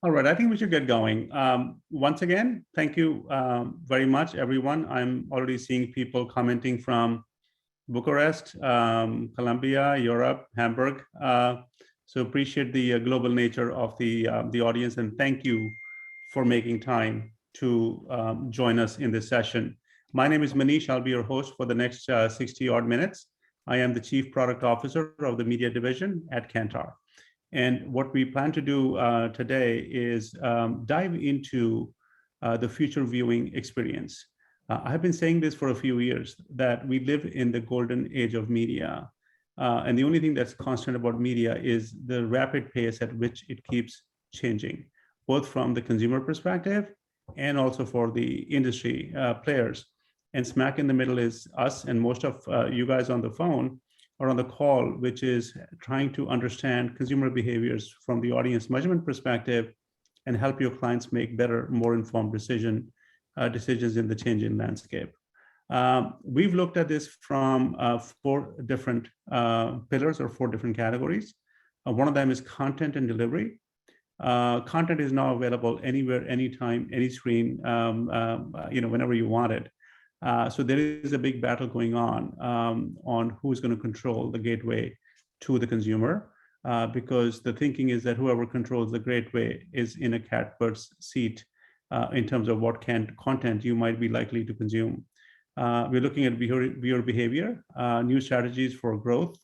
All right, I think we should get going. Once again, thank you very much, everyone. I'm already seeing people commenting from Bucharest, Colombia, Europe, Hamburg. So appreciate the global nature of the audience, and thank you for making time to join us in this session. My name is Manish. I'll be your host for the next 60 odd minutes. I am the Chief Product Officer of the Media Division at Kantar. And what we plan to do today is dive into the future viewing experience. I've been saying this for a few years, that we live in the golden age of media. And the only thing that's constant about media is the rapid pace at which it keeps changing, both from the consumer perspective and also for the industry players. And smack in the middle is us and most of you guys on the phone or on the call, which is trying to understand consumer behaviors from the audience measurement perspective and help your clients make better, more informed decisions in the changing landscape. We've looked at this from 4 different pillars or 4 different categories. One of them is content and delivery. Content is now available anywhere, anytime, any screen, whenever you want it. So there is a big battle going on who's going to control the gateway to the consumer, because the thinking is that whoever controls the gateway is in a catbird's seat in terms of what content you might be likely to consume. We're looking at viewer behavior, new strategies for growth,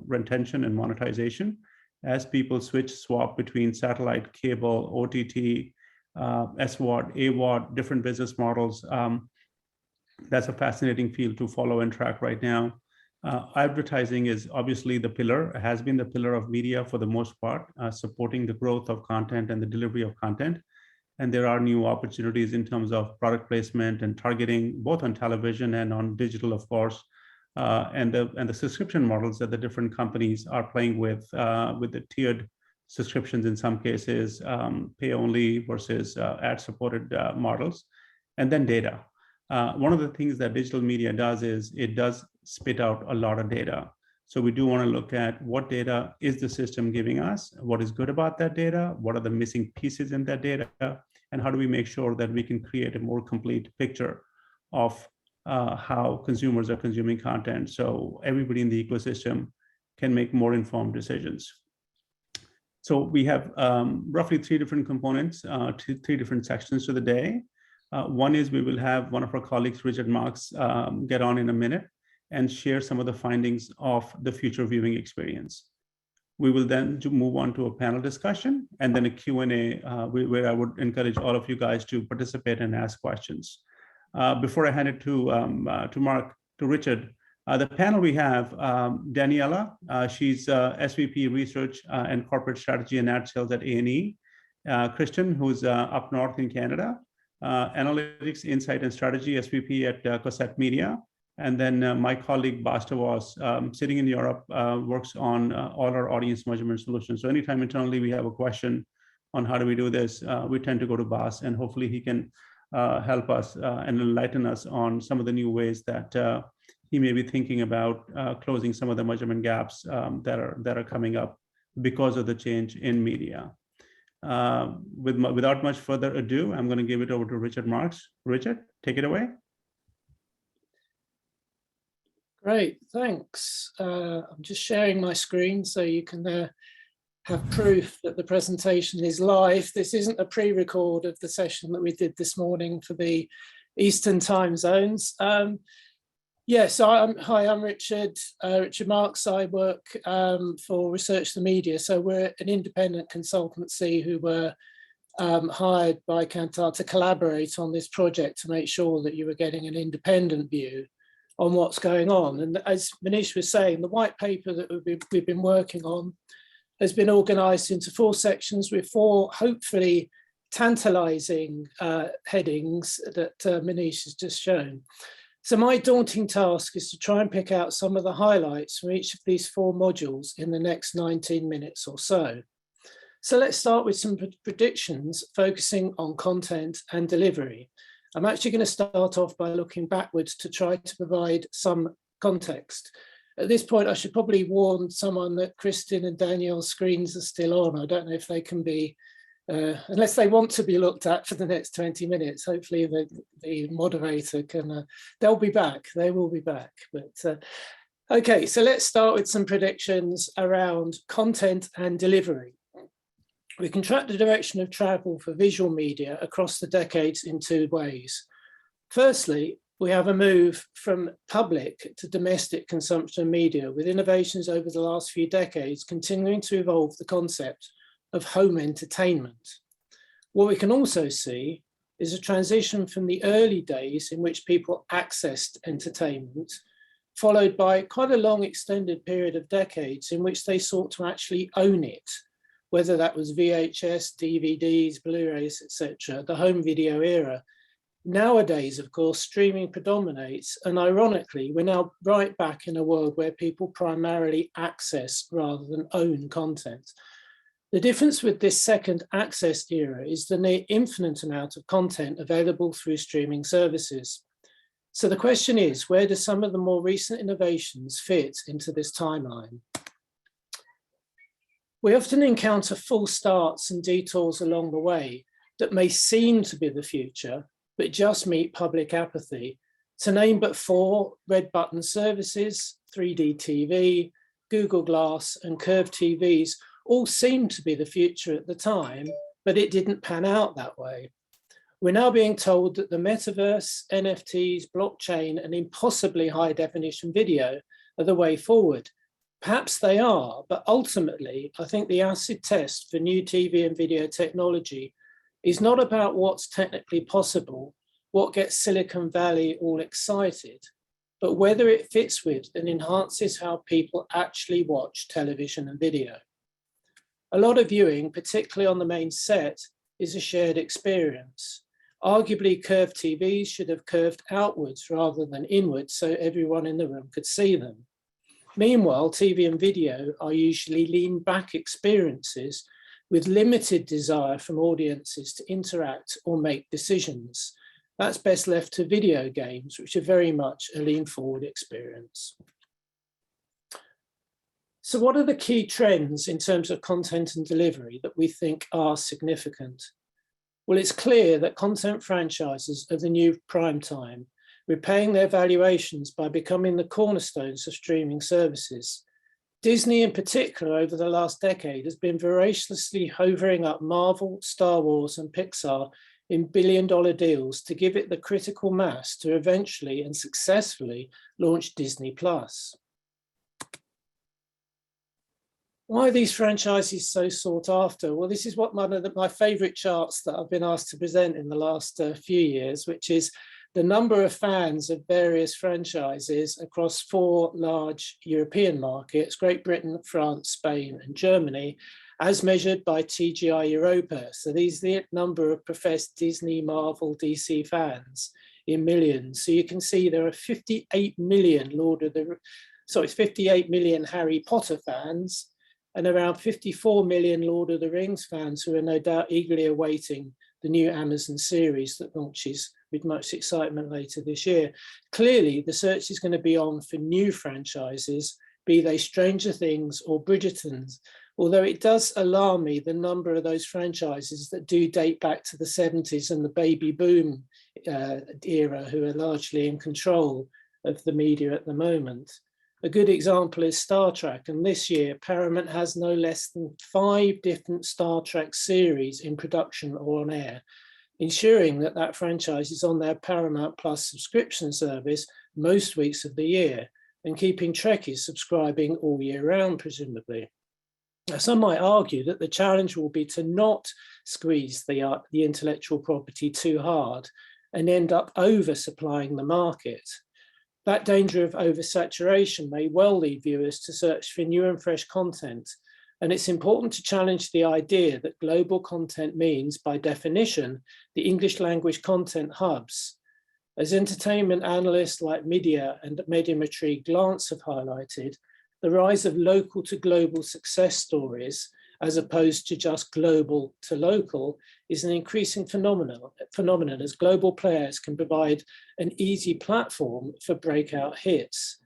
retention, and monetization as people swap between satellite, cable, OTT, SWOT, AWOT, different business models. That's a fascinating field to follow and track right now. Advertising is obviously has been the pillar of media for the most part, supporting the growth of content and the delivery of content. And there are new opportunities in terms of product placement and targeting, both on television and on digital, of course, and the subscription models that the different companies are playing with the tiered subscriptions in some cases, pay only versus ad-supported models, and then data. One of the things that digital media does is it does spit out a lot of data. So we do want to look at what data is the system giving us, what is good about that data, what are the missing pieces in that data, and how do we make sure that we can create a more complete picture of how consumers are consuming content, so everybody in the ecosystem can make more informed decisions. So we have roughly 3 different components, 3 different sections to the day. One is we will have one of our colleagues, Richard Marks, get on in a minute and share some of the findings of the future viewing experience. We will then move on to a panel discussion and then a Q&A where I would encourage all of you guys to participate and ask questions. Before I hand it to Richard, the panel we have Daniela, she's SVP Research and Corporate Strategy and Ad Sales at A&E. Christian, who's up north in Canada. Analytics, Insight, and Strategy, SVP at Kantar Media. And then my colleague, Basta was sitting in Europe, works on all our audience measurement solutions. So anytime internally we have a question on how do we do this, we tend to go to Bas, and hopefully he can help us and enlighten us on some of the new ways that he may be thinking about closing some of the measurement gaps that are coming up because of the change in media. Without much further ado, I'm going to give it over to Richard Marks. Richard, take it away. Great, thanks. I'm just sharing my screen so you can have proof that the presentation is live. This isn't a pre-record of the session that we did this morning for the Eastern time zones. Hi, I'm Richard Marks. I work for Research the Media. So we're an independent consultancy who were hired by Kantar to collaborate on this project to make sure that you were getting an independent view on what's going on. And as Manish was saying, the white paper that we've been working on has been organised into 4 sections with 4 hopefully tantalising headings that Manish has just shown. So my daunting task is to try and pick out some of the highlights from each of these 4 modules in the next 19 minutes or so. So let's start with some predictions focusing on content and delivery. I'm actually going to start off by looking backwards to try to provide some context. At this point, I should probably warn someone that Kristin and Danielle's screens are still on. I don't know if they can be unless they want to be looked at for the next 20 minutes. Hopefully the moderator can, they'll be back, they will be back. But okay, so let's start with some predictions around content and delivery. We can track the direction of travel for visual media across the decades in two ways. Firstly, we have a move from public to domestic consumption of media, with innovations over the last few decades continuing to evolve the concept of home entertainment. What we can also see is a transition from the early days in which people accessed entertainment, followed by quite a long extended period of decades in which they sought to actually own it, whether that was VHS, DVDs, Blu-rays, etc., the home video era. Nowadays, of course, streaming predominates, and ironically, we're now right back in a world where people primarily access rather than own content. The difference with this second access era is the near infinite amount of content available through streaming services. So the question is, where do some of the more recent innovations fit into this timeline? We often encounter false starts and detours along the way that may seem to be the future, but just meet public apathy. To name but four, red button services, 3D TV, Google Glass, and curved TVs all seemed to be the future at the time, but it didn't pan out that way. We're now being told that the metaverse, NFTs, blockchain, and impossibly high definition video are the way forward. Perhaps they are, but ultimately, I think the acid test for new TV and video technology is not about what's technically possible, what gets Silicon Valley all excited, but whether it fits with and enhances how people actually watch television and video. A lot of viewing, particularly on the main set, is a shared experience. Arguably, curved TVs should have curved outwards rather than inwards so everyone in the room could see them. Meanwhile, TV and video are usually lean back experiences with limited desire from audiences to interact or make decisions. That's best left to video games, which are very much a lean forward experience. So what are the key trends in terms of content and delivery that we think are significant? Well, it's clear that content franchises are the new prime time, repaying their valuations by becoming the cornerstones of streaming services. Disney in particular over the last decade has been voraciously hovering up Marvel, Star Wars, and Pixar in billion-dollar deals to give it the critical mass to eventually and successfully launch Disney+. Why are these franchises so sought after? Well, this is what one of my favorite charts that I've been asked to present in the last few years, which is the number of fans of various franchises across four large European markets, Great Britain, France, Spain, and Germany, as measured by TGI Europa. So these are the number of professed Disney, Marvel, DC fans in millions. So you can see there are 58 million 58 million Harry Potter fans, and around 54 million Lord of the Rings fans who are no doubt eagerly awaiting the new Amazon series that launches with much excitement later this year. Clearly, the search is going to be on for new franchises, be they Stranger Things or Bridgerton's, although it does alarm me the number of those franchises that do date back to the 70s and the baby boom era, who are largely in control of the media at the moment. A good example is Star Trek, and this year Paramount has no less than 5 different Star Trek series in production or on air, ensuring that that franchise is on their Paramount Plus subscription service most weeks of the year, and keeping Trekkies subscribing all year round, presumably. Now, some might argue that the challenge will be to not squeeze the intellectual property too hard and end up oversupplying the market. That danger of oversaturation may well lead viewers to search for new and fresh content, and it's important to challenge the idea that global content means, by definition, the English language content hubs. As entertainment analysts like Media and Mediometry Glance have highlighted, the rise of local to global success stories, as opposed to just global to local, is an increasing phenomenon as global players can provide an easy platform for breakout hits.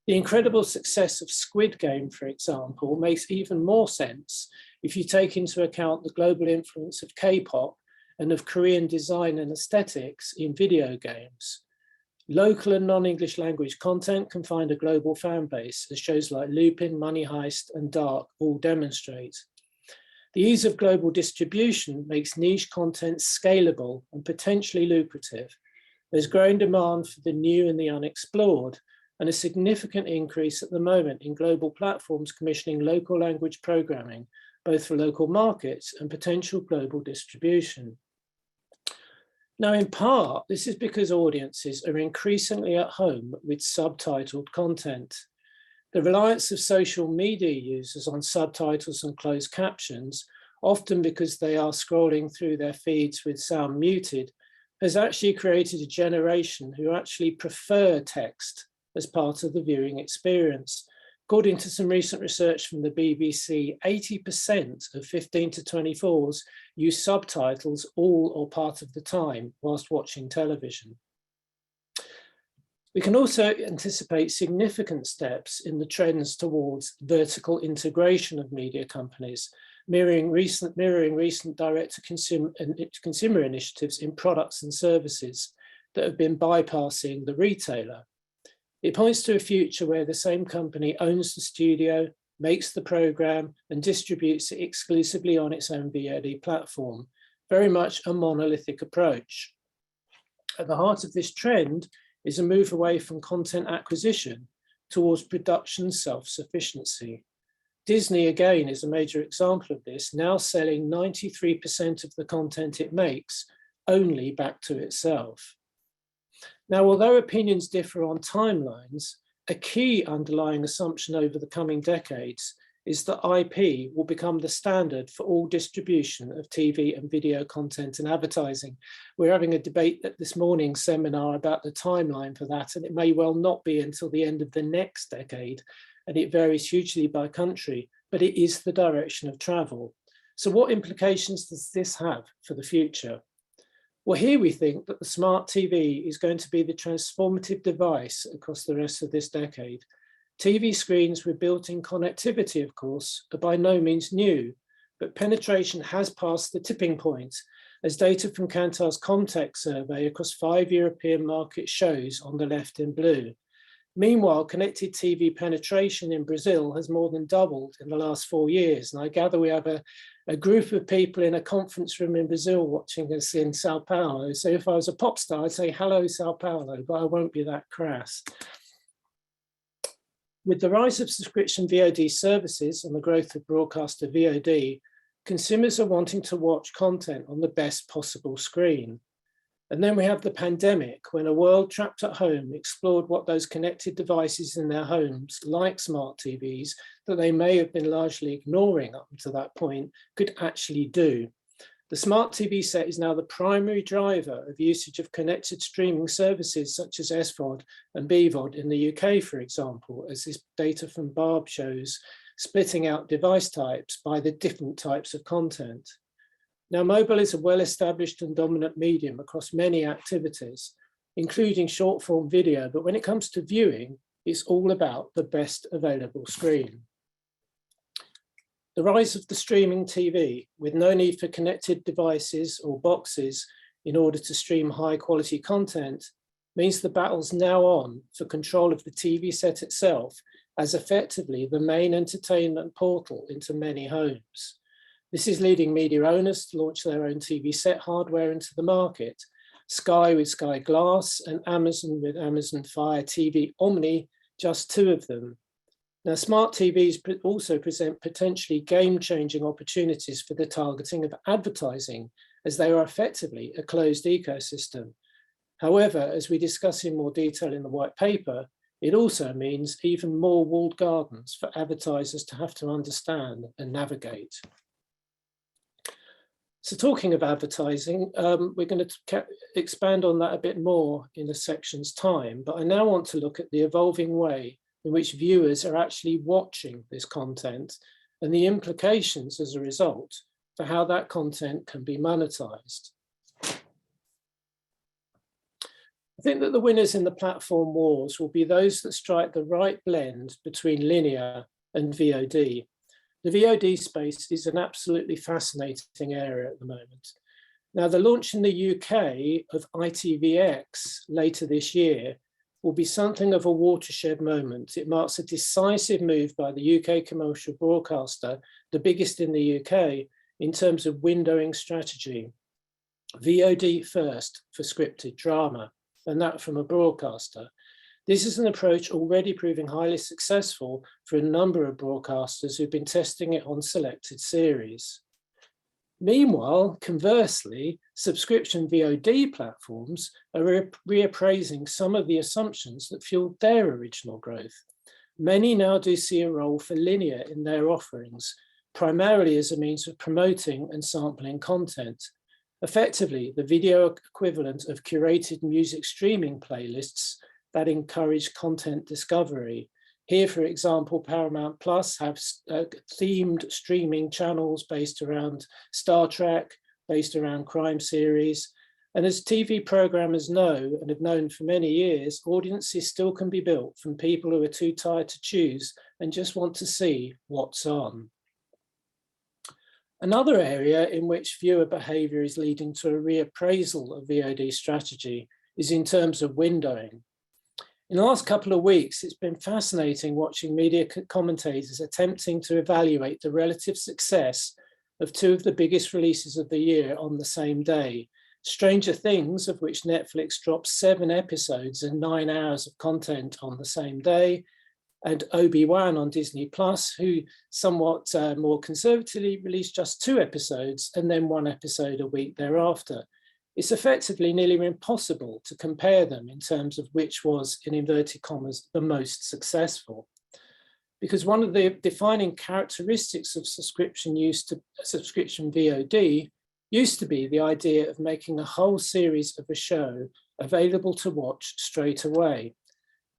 The incredible success of Squid Game, for example, makes even more sense if you take into account the global influence of K-pop and of Korean design and aesthetics in video games. Local and non-English language content can find a global fan base, as shows like Lupin, Money Heist, and Dark all demonstrate. The ease of global distribution makes niche content scalable and potentially lucrative. There's growing demand for the new and the unexplored, and a significant increase at the moment in global platforms commissioning local language programming, both for local markets and potential global distribution. Now, in part, this is because audiences are increasingly at home with subtitled content. The reliance of social media users on subtitles and closed captions, often because they are scrolling through their feeds with sound muted, has actually created a generation who actually prefer text as part of the viewing experience. According to some recent research from the BBC, 80% of 15 to 24s use subtitles all or part of the time whilst watching television. We can also anticipate significant steps in the trends towards vertical integration of media companies, mirroring recent direct-to-consumer initiatives in products and services that have been bypassing the retailer. It points to a future where the same company owns the studio, makes the program, and distributes it exclusively on its own VOD platform, very much a monolithic approach. At the heart of this trend is a move away from content acquisition towards production self-sufficiency. Disney, again, is a major example of this, now selling 93% of the content it makes only back to itself. Now, although opinions differ on timelines, a key underlying assumption over the coming decades is that IP will become the standard for all distribution of TV and video content and advertising. We're having a debate at this morning's seminar about the timeline for that, and it may well not be until the end of the next decade, and it varies hugely by country, but it is the direction of travel. So what implications does this have for the future? Well, here we think that the smart TV is going to be the transformative device across the rest of this decade. TV screens with built-in connectivity, of course, are by no means new, but penetration has passed the tipping point, as data from Kantar's context survey across 5 European markets shows on the left in blue. Meanwhile, connected TV penetration in Brazil has more than doubled in the last 4 years. And I gather we have a group of people in a conference room in Brazil watching us in Sao Paulo. So if I was a pop star, I'd say, hello, Sao Paulo, but I won't be that crass. With the rise of subscription VOD services and the growth of broadcaster VOD, consumers are wanting to watch content on the best possible screen. And then we have the pandemic, when a world trapped at home explored what those connected devices in their homes, like smart TVs, that they may have been largely ignoring up to that point, could actually do. The smart TV set is now the primary driver of usage of connected streaming services such as SVOD and BVOD in the UK, for example, as this data from Barb shows, splitting out device types by the different types of content. Now, mobile is a well-established and dominant medium across many activities, including short-form video, but when it comes to viewing, it's all about the best available screen. The rise of the streaming TV, with no need for connected devices or boxes in order to stream high-quality content, means the battle's now on for control of the TV set itself as effectively the main entertainment portal into many homes. This is leading media owners to launch their own TV set hardware into the market. Sky with Sky Glass and Amazon with Amazon Fire TV Omni, just two of them. Now, smart TVs also present potentially game-changing opportunities for the targeting of advertising, as they are effectively a closed ecosystem. However, as we discuss in more detail in the white paper, it also means even more walled gardens for advertisers to have to understand and navigate. So talking of advertising, we're going to expand on that a bit more in a section's time, but I now want to look at the evolving way in which viewers are actually watching this content and the implications as a result for how that content can be monetized. I think that the winners in the platform wars will be those that strike the right blend between linear and VOD. The VOD space is an absolutely fascinating area at the moment. Now, the launch in the UK of ITVX later this year will be something of a watershed moment. It marks a decisive move by the UK commercial broadcaster, the biggest in the UK, in terms of windowing strategy. VOD first for scripted drama, and that from a broadcaster. This is an approach already proving highly successful for a number of broadcasters who've been testing it on selected series. Meanwhile, conversely, subscription VOD platforms are reappraising some of the assumptions that fueled their original growth. Many now do see a role for linear in their offerings, primarily as a means of promoting and sampling content. Effectively, the video equivalent of curated music streaming playlists that encourage content discovery. Here, for example, Paramount Plus have themed streaming channels based around Star Trek, based around crime series. And as TV programmers know and have known for many years, audiences still can be built from people who are too tired to choose and just want to see what's on. Another area in which viewer behavior is leading to a reappraisal of VOD strategy is in terms of windowing. In the last couple of weeks, it's been fascinating watching media commentators attempting to evaluate the relative success of two of the biggest releases of the year on the same day. Stranger Things, of which Netflix dropped 7 episodes and 9 hours of content on the same day, and Obi-Wan on Disney Plus, who somewhat more conservatively released just 2 episodes and then 1 episode a week thereafter. It's effectively nearly impossible to compare them in terms of which was, in inverted commas, the most successful. Because one of the defining characteristics of subscription VOD used to be the idea of making a whole series of a show available to watch straight away.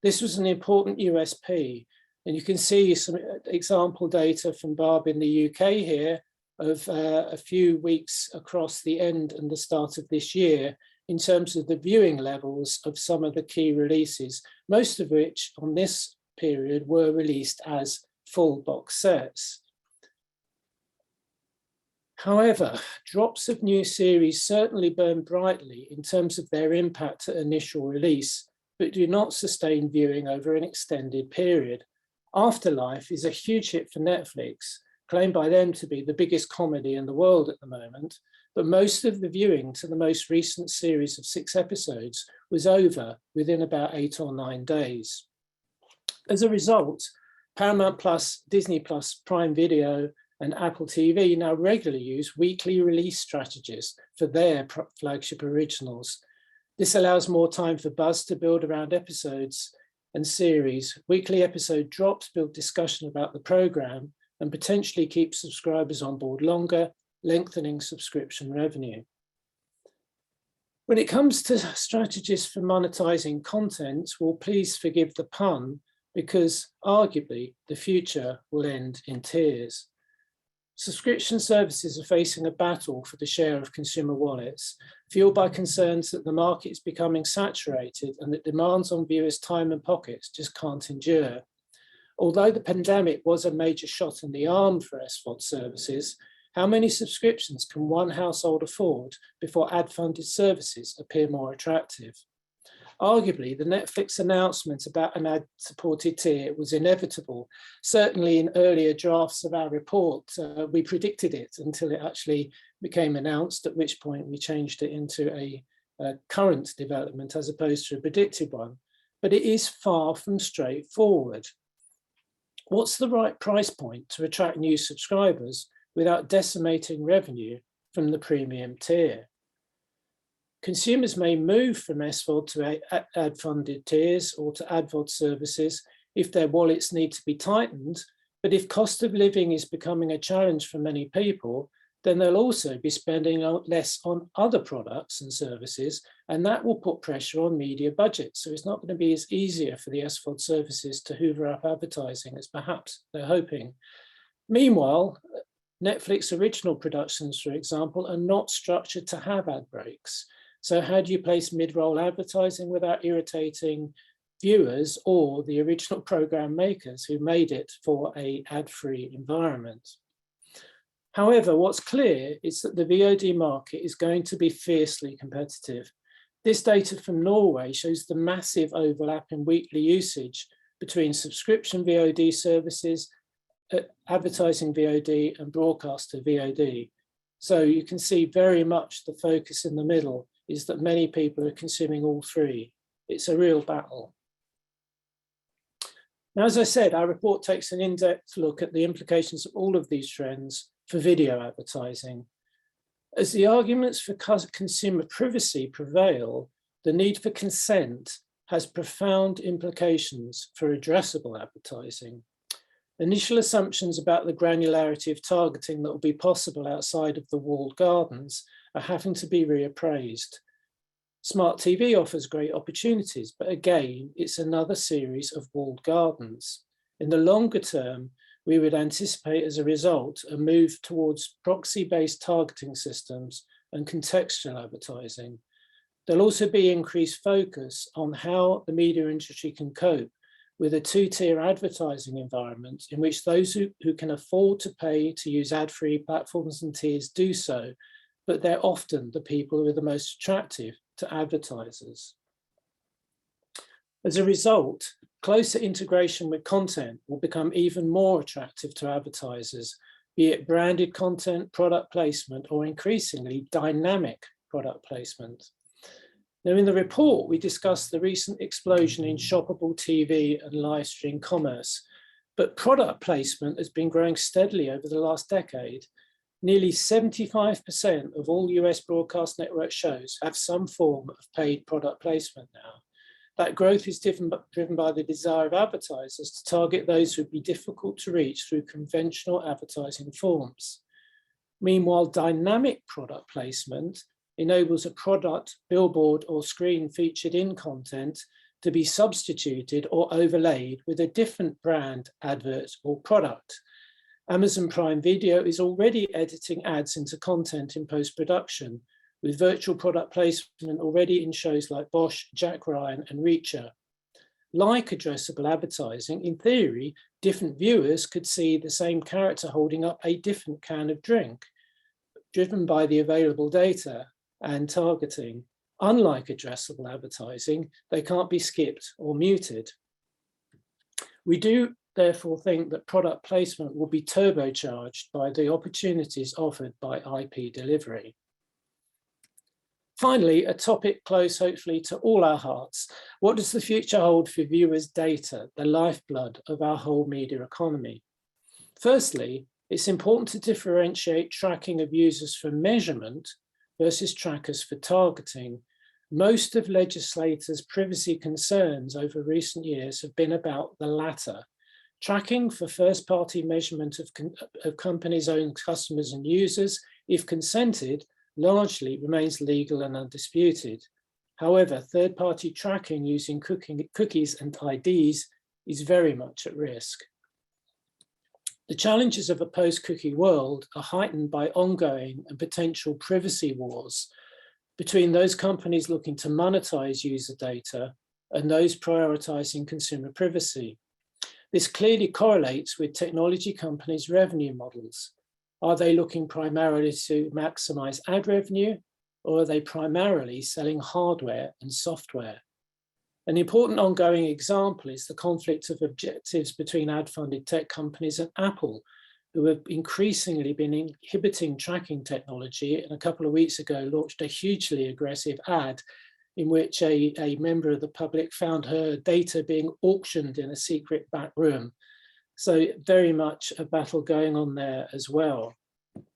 This was an important USP, and you can see some example data from Barb in the UK here of a few weeks across the end and the start of this year in terms of the viewing levels of some of the key releases, most of which on this period were released as full box sets. However, drops of new series certainly burn brightly in terms of their impact at initial release, but do not sustain viewing over an extended period. Afterlife is a huge hit for Netflix, claimed by them to be the biggest comedy in the world at the moment, but most of the viewing to the most recent series of 6 episodes was over within about 8 or 9 days. As a result, Paramount Plus, Disney Plus, Prime Video, and Apple TV now regularly use weekly release strategies for their flagship originals. This allows more time for buzz to build around episodes and series. Weekly episode drops build discussion about the program and potentially keep subscribers on board longer, lengthening subscription revenue. When it comes to strategies for monetizing content, well, please forgive the pun, because arguably the future will end in tears. Subscription services are facing a battle for the share of consumer wallets, fueled by concerns that the market is becoming saturated and that demands on viewers' time and pockets just can't endure. Although the pandemic was a major shot in the arm for SVOD services, how many subscriptions can one household afford before ad-funded services appear more attractive? Arguably, the Netflix announcement about an ad-supported tier was inevitable. Certainly in earlier drafts of our report, we predicted it until it actually became announced, at which point we changed it into a current development as opposed to a predicted one. But it is far from straightforward. What's the right price point to attract new subscribers without decimating revenue from the premium tier? Consumers may move from SVOD to ad-funded tiers or to AdVOD services if their wallets need to be tightened, but if cost of living is becoming a challenge for many people, then they'll also be spending less on other products and services, and that will put pressure on media budgets. So it's not going to be as easier for the SVOD services to hoover up advertising as perhaps they're hoping. Meanwhile, Netflix original productions, for example, are not structured to have ad breaks. So how do you place mid-roll advertising without irritating viewers or the original program makers who made it for an ad-free environment. However, what's clear is that the VOD market is going to be fiercely competitive. This data from Norway shows the massive overlap in weekly usage between subscription VOD services, advertising VOD, and broadcaster VOD. So you can see very much the focus in the middle is that many people are consuming all three. It's a real battle. Now, as I said, our report takes an in-depth look at the implications of all of these trends for video advertising. As the arguments for consumer privacy prevail, the need for consent has profound implications for addressable advertising. Initial assumptions about the granularity of targeting that will be possible outside of the walled gardens are having to be reappraised. Smart TV offers great opportunities, but again, it's another series of walled gardens. In the longer term, we would anticipate as a result a move towards proxy-based targeting systems and contextual advertising. There'll also be increased focus on how the media industry can cope with a two-tier advertising environment in which those who can afford to pay to use ad-free platforms and tiers do so, but they're often the people who are the most attractive to advertisers. As a result, closer integration with content will become even more attractive to advertisers, be it branded content, product placement, or increasingly dynamic product placement. Now, in the report, we discussed the recent explosion in shoppable TV and live stream commerce, but product placement has been growing steadily over the last decade. Nearly 75% of all US broadcast network shows have some form of paid product placement now. That growth is driven by the desire of advertisers to target those who would be difficult to reach through conventional advertising forms. Meanwhile, dynamic product placement enables a product, billboard, or screen featured in content to be substituted or overlaid with a different brand, advert, or product. Amazon Prime Video is already editing ads into content in post-production, with virtual product placement already in shows like Bosch, Jack Ryan, and Reacher. Like addressable advertising, in theory, different viewers could see the same character holding up a different can of drink, driven by the available data and targeting. Unlike addressable advertising, they can't be skipped or muted. We do therefore think that product placement will be turbocharged by the opportunities offered by IP delivery. Finally, a topic close hopefully to all our hearts. What does the future hold for viewers' data, the lifeblood of our whole media economy? Firstly, it's important to differentiate tracking of users for measurement versus trackers for targeting. Most of legislators' privacy concerns over recent years have been about the latter. Tracking for first-party measurement of companies' own customers and users, if consented, largely remains legal and undisputed. However, third-party tracking using cookies and IDs is very much at risk. The challenges of a post-cookie world are heightened by ongoing and potential privacy wars between those companies looking to monetize user data and those prioritizing consumer privacy. This clearly correlates with technology companies' revenue models. Are they looking primarily to maximize ad revenue, or are they primarily selling hardware and software? An important ongoing example is the conflict of objectives between ad-funded tech companies and Apple, who have increasingly been inhibiting tracking technology, and a couple of weeks ago launched a hugely aggressive ad in which a member of the public found her data being auctioned in a secret back room. So very much a battle going on there as well.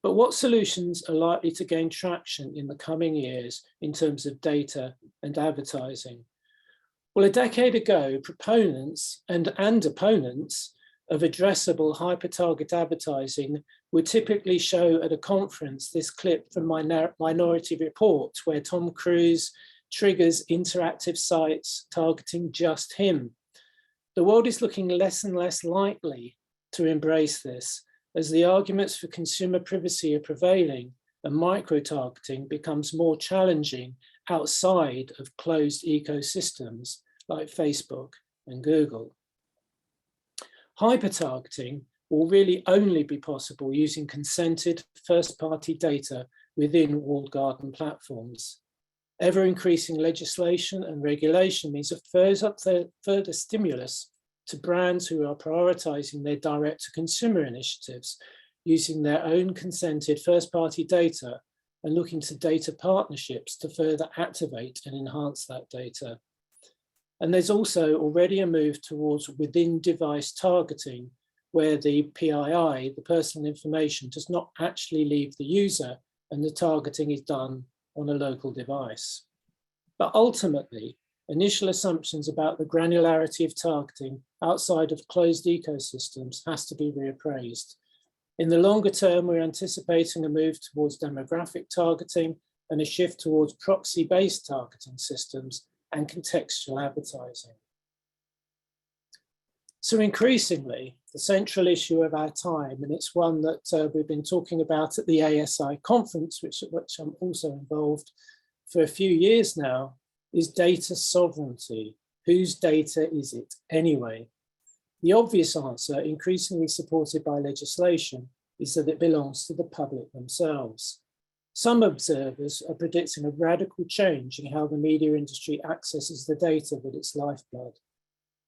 But what solutions are likely to gain traction in the coming years in terms of data and advertising? Well, a decade ago, proponents and opponents of addressable hyper-target advertising would typically show at a conference this clip from Minority Report, where Tom Cruise triggers interactive sites targeting just him. The world is looking less and less likely to embrace this as the arguments for consumer privacy are prevailing and micro-targeting becomes more challenging outside of closed ecosystems like Facebook and Google. Hyper-targeting will really only be possible using consented first-party data within walled garden platforms. Ever-increasing legislation and regulation means a further stimulus to brands who are prioritizing their direct-to-consumer initiatives using their own consented first-party data and looking to data partnerships to further activate and enhance that data. And there's also already a move towards within-device targeting, where the PII, the personal information, does not actually leave the user and the targeting is done on a local device. But ultimately, initial assumptions about the granularity of targeting outside of closed ecosystems has to be reappraised. In the longer term, we're anticipating a move towards demographic targeting and a shift towards proxy-based targeting systems and contextual advertising. So increasingly, the central issue of our time, and it's one that we've been talking about at the ASI conference, which I'm also involved for a few years now, is data sovereignty. Whose data is it anyway? The obvious answer, increasingly supported by legislation, is that it belongs to the public themselves. Some observers are predicting a radical change in how the media industry accesses the data with its lifeblood.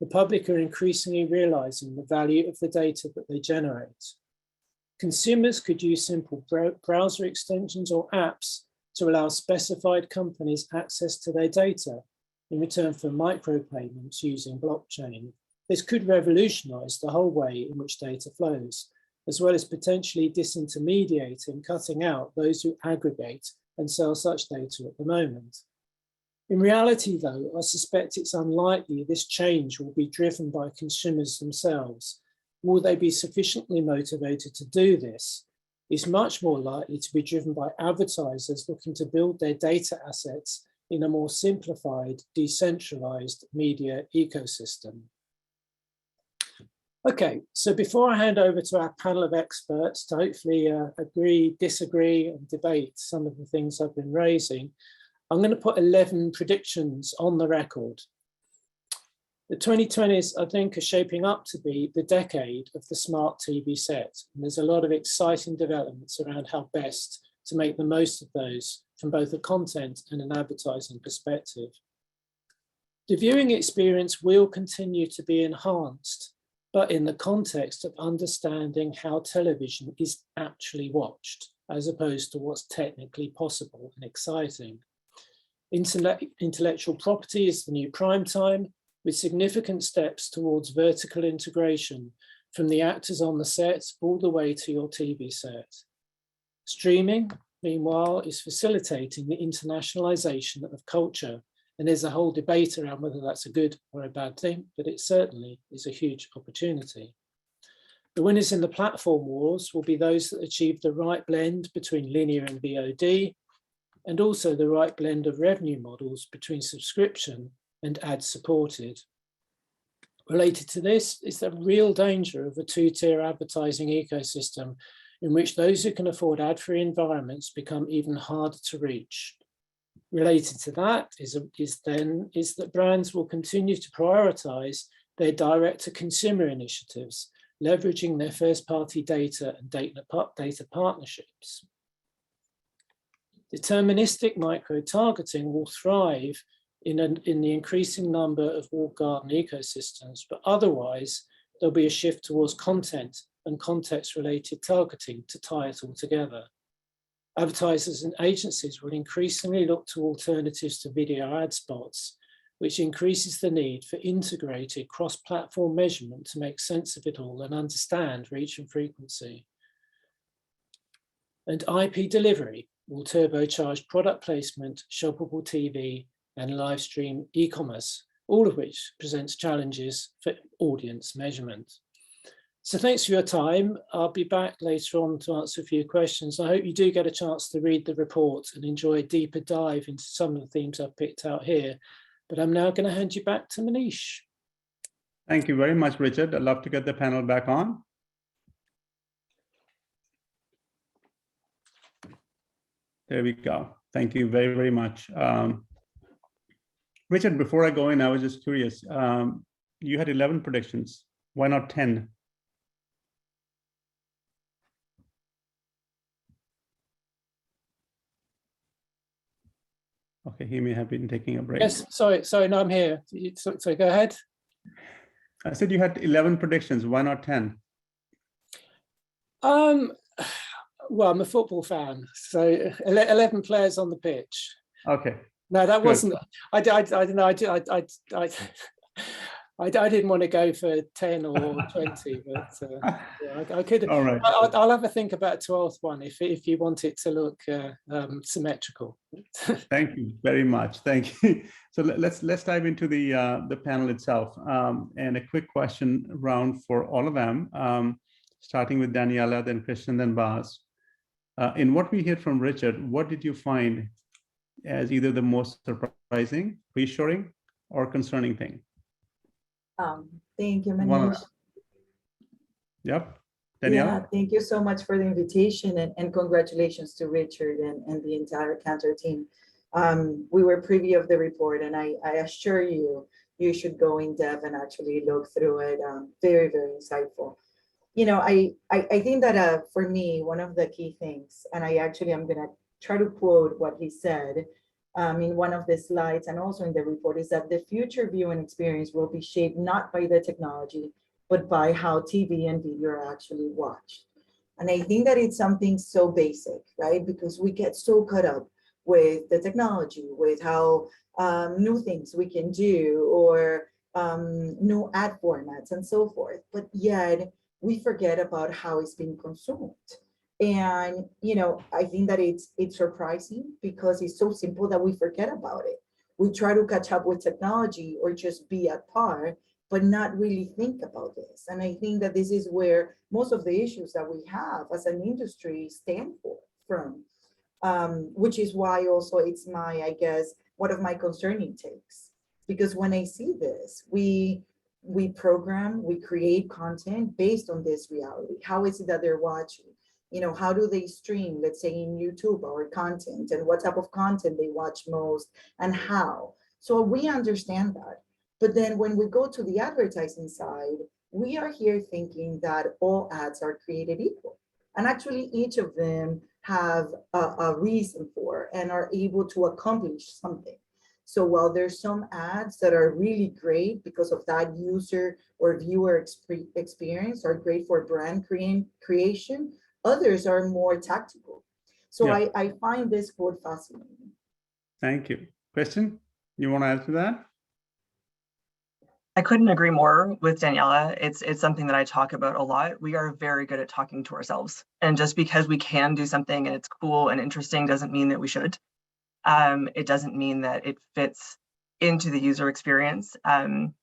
The public are increasingly realizing the value of the data that they generate. Consumers could use simple browser extensions or apps to allow specified companies access to their data in return for micropayments using blockchain. This could revolutionize the whole way in which data flows, as well as potentially disintermediating, cutting out those who aggregate and sell such data at the moment. In reality, though, I suspect it's unlikely this change will be driven by consumers themselves. Will they be sufficiently motivated to do this? It's much more likely to be driven by advertisers looking to build their data assets in a more simplified, decentralized media ecosystem. Okay, so before I hand over to our panel of experts to hopefully agree, disagree, and debate some of the things I've been raising, I'm going to put 11 predictions on the record. The 2020s, I think, are shaping up to be the decade of the smart TV set. And there's a lot of exciting developments around how best to make the most of those from both a content and an advertising perspective. The viewing experience will continue to be enhanced, but in the context of understanding how television is actually watched, as opposed to what's technically possible and exciting. Intellectual property is the new prime time, with significant steps towards vertical integration from the actors on the set all the way to your TV set. Streaming, meanwhile, is facilitating the internationalization of culture. And there's a whole debate around whether that's a good or a bad thing, but it certainly is a huge opportunity. The winners in the platform wars will be those that achieve the right blend between linear and VOD, and also the right blend of revenue models between subscription and ad-supported. Related to this is the real danger of a two-tier advertising ecosystem in which those who can afford ad-free environments become even harder to reach. Related to that is that brands will continue to prioritize their direct-to-consumer initiatives, leveraging their first-party data and data partnerships. Deterministic micro-targeting will thrive in the increasing number of walled garden ecosystems, but otherwise there'll be a shift towards content and context-related targeting to tie it all together. Advertisers and agencies will increasingly look to alternatives to video ad spots, which increases the need for integrated cross-platform measurement to make sense of it all and understand reach and frequency. And IP delivery will turbocharge product placement, shoppable TV, and live stream e-commerce, all of which presents challenges for audience measurement. So thanks for your time. I'll be back later on to answer a few questions. I hope you do get a chance to read the report and enjoy a deeper dive into some of the themes I've picked out here. But I'm now going to hand you back to Manish. Thank you very much, Richard. I'd love to get the panel back on. There we go. Thank you very, very much. Richard, before I go in, I was just curious. You had 11 predictions. Why not 10? Okay, he may have been taking a break. Yes, sorry, no, I'm here. So go ahead. I said you had 11 predictions. Why not 10? Well, I'm a football fan, so 11 players on the pitch. Okay. No, that Good. wasn't. I don't know. I didn't want to go for 10 or 20, but yeah, I could. All right. I'll have a think about a 12th one if you want it to look symmetrical. Thank you very much. Thank you. So let's dive into the panel itself, and a quick question round for all of them, starting with Daniela, then Christian, then Bas. In what we heard from Richard, what did you find as either the most surprising, reassuring, or concerning thing? Thank you, Manish. Yep. Daniela? Yeah, thank you so much for the invitation, and congratulations to Richard and the entire Kantar team. We were privy of the report, and I assure you, you should go in depth and actually look through it. Very, very insightful. You know, I think that for me, one of the key things, and I'm going to try to quote what he said in one of the slides and also in the report, is that the future viewing experience will be shaped not by the technology, but by how TV and video are actually watched. And I think that it's something so basic, right? Because we get so caught up with the technology, with how new things we can do, or new ad formats and so forth. But yet we forget about how it's being consumed. And, you know, I think that it's surprising because it's so simple that we forget about it. We try to catch up with technology or just be at par, but not really think about this. And I think that this is where most of the issues that we have as an industry stem from, which is why also it's I guess, one of my concerning takes. Because when I see this, we program, we create content based on this reality. How is it that they're watching? You know, how do they stream, let's say in YouTube, our content, and what type of content they watch most and how? So we understand that. But then when we go to the advertising side, we are here thinking that all ads are created equal. And actually each of them have a reason for and are able to accomplish something. So while there's some ads that are really great because of that user or viewer experience, are great for brand creation, others are more tactical. So yeah. I find this quote fascinating. Thank you. Kristen, you want to add to that? I couldn't agree more with Daniela. It's something that I talk about a lot. We are very good at talking to ourselves. And just because we can do something and it's cool and interesting doesn't mean that we should. It doesn't mean that it fits into the user experience. I'm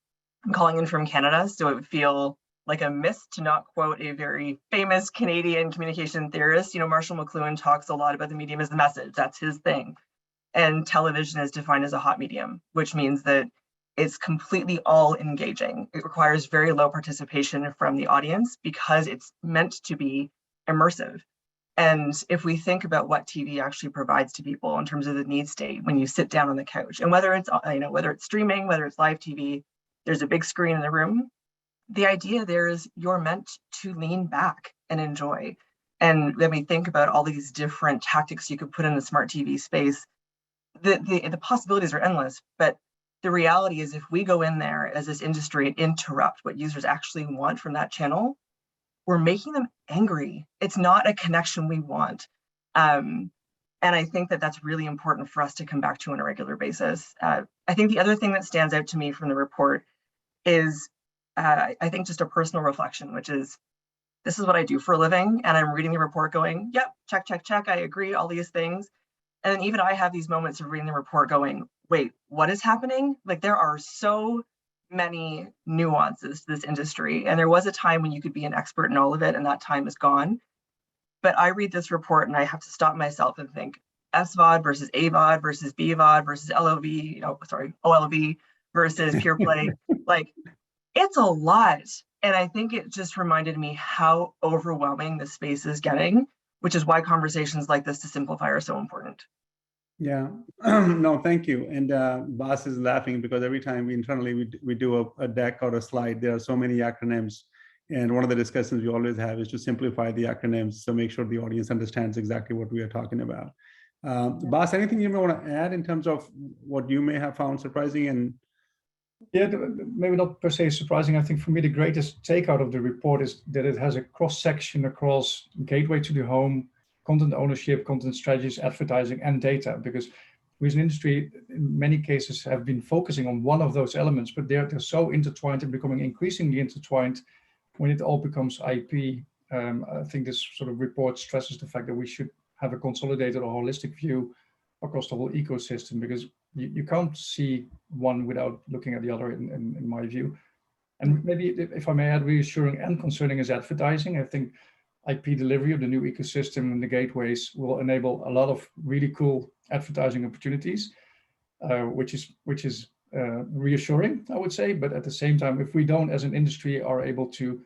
calling in from Canada, so it would feel like a miss to not quote a very famous Canadian communication theorist. You know, Marshall McLuhan talks a lot about the medium as the message. That's his thing. And television is defined as a hot medium, which means that it's completely all engaging. It requires very low participation from the audience because it's meant to be immersive. And if we think about what TV actually provides to people in terms of the need state when you sit down on the couch, and whether it's whether it's streaming, whether it's live TV, there's a big screen in the room. The idea there is you're meant to lean back and enjoy. And then we think about all these different tactics you could put in the smart TV space. The possibilities are endless, but the reality is if we go in there as this industry and interrupt what users actually want from that channel, we're making them angry. It's not a connection we want. And I think that that's really important for us to come back to on a regular basis. I think the other thing that stands out to me from the report is, I think just a personal reflection, which is, this is what I do for a living. And I'm reading the report going, yep, check, check, check. I agree, all these things. And then even I have these moments of reading the report going, wait, what is happening? Like there are so many nuances to this industry. And there was a time when you could be an expert in all of it and that time is gone. But I read this report and I have to stop myself and think SVOD versus AVOD versus BVOD versus OLV versus pure play. Like it's a lot. And I think it just reminded me how overwhelming this space is getting, which is why conversations like this to simplify are so important. Yeah, no, thank you. And Bas is laughing because every time we do a deck or a slide, there are so many acronyms. And one of the discussions we always have is to simplify the acronyms, so make sure the audience understands exactly what we are talking about. Bas, anything you may want to add in terms of what you may have found surprising? And yeah, maybe not per se surprising. I think for me, the greatest takeout of the report is that it has a cross section across gateway to the home, content ownership, content strategies, advertising, and data. Because we as an industry, in many cases, have been focusing on one of those elements, but they're so intertwined and becoming increasingly intertwined when it all becomes IP. I think this sort of report stresses the fact that we should have a consolidated or holistic view across the whole ecosystem, because you can't see one without looking at the other, in my view. And maybe, if I may add, reassuring and concerning is advertising. I think IP delivery of the new ecosystem and the gateways will enable a lot of really cool advertising opportunities, which is reassuring, I would say. But at the same time, if we don't, as an industry, are able to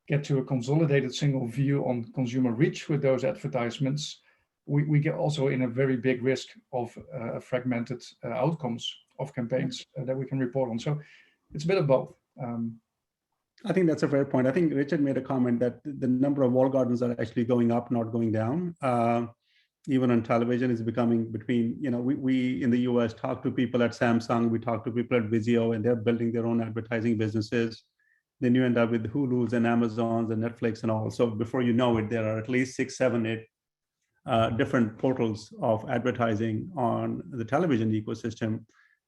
get to a consolidated single view on consumer reach with those advertisements, we get also in a very big risk of fragmented outcomes of campaigns that we can report on. So it's a bit of both. I think that's a fair point. I think Richard made a comment that the number of walled gardens are actually going up, not going down. Even on television, is becoming between, we in the US talk to people at Samsung, we talk to people at Vizio, and they're building their own advertising businesses. Then you end up with Hulu's and Amazon's and Netflix and all. So before you know it, there are at least 6, 7, 8 different portals of advertising on the television ecosystem.